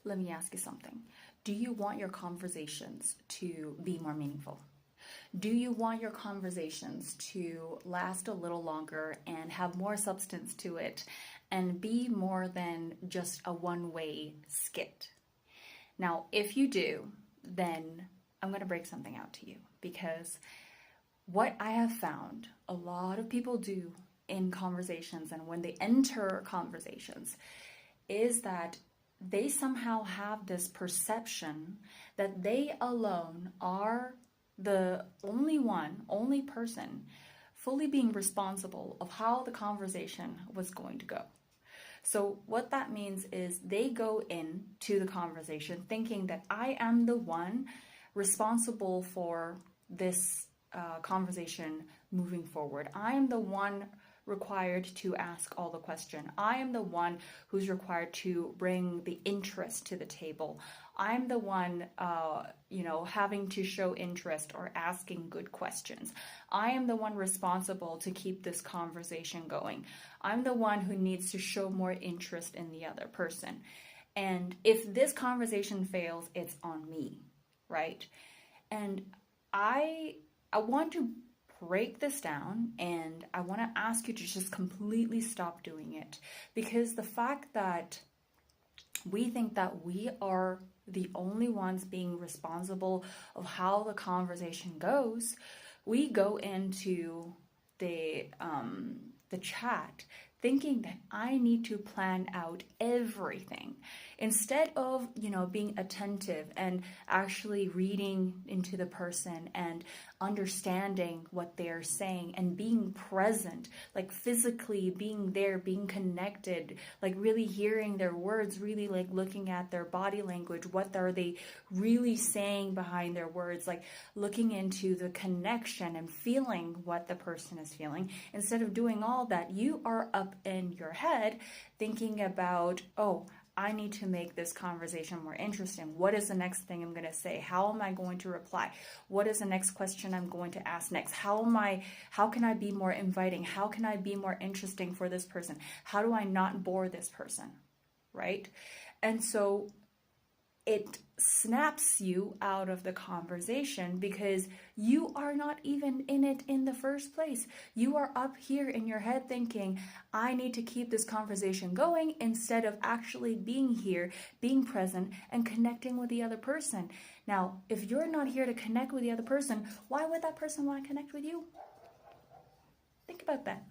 Let me ask you something. Do you want your conversations to be more meaningful? Do you want your conversations to last a little longer and have more substance to it and be more than just a one-way skit? Now, if you do, then I'm going to break something out to you, because what I have found a lot of people do in conversations and when they enter conversations is that they somehow have this perception that they alone are the only person fully being responsible of how the conversation was going to go. So what that means is they go into the conversation thinking that I am the one responsible for this conversation moving forward. I am the one required to ask all the question. I am the one who's required to bring the interest to the table. I'm the one, having to show interest or asking good questions. I am the one responsible to keep this conversation going. I'm the one who needs to show more interest in the other person. And if this conversation fails, it's on me, right? And I want to break this down, and I want to ask you to just completely stop doing it, because the fact that we think that we are the only ones being responsible of how the conversation goes, we go into the chat thinking that I need to plan out everything instead of, being attentive and actually reading into the person and understanding what they're saying and being present, like physically being there, being connected, like really hearing their words, really like looking at their body language. What are they really saying behind their words? Like looking into the connection and feeling what the person is feeling. Instead of doing all that, you are up in your head thinking about, oh, I need to make this conversation more interesting. What is the next thing I'm going to say? How am I going to reply? What is the next question I'm going to ask next? How can I be more inviting? How can I be more interesting for this person? How do I not bore this person? Right? And so it snaps you out of the conversation because you are not even in it in the first place. You are up here in your head thinking, I need to keep this conversation going, instead of actually being here, being present, and connecting with the other person. Now, if you're not here to connect with the other person, why would that person want to connect with you? Think about that.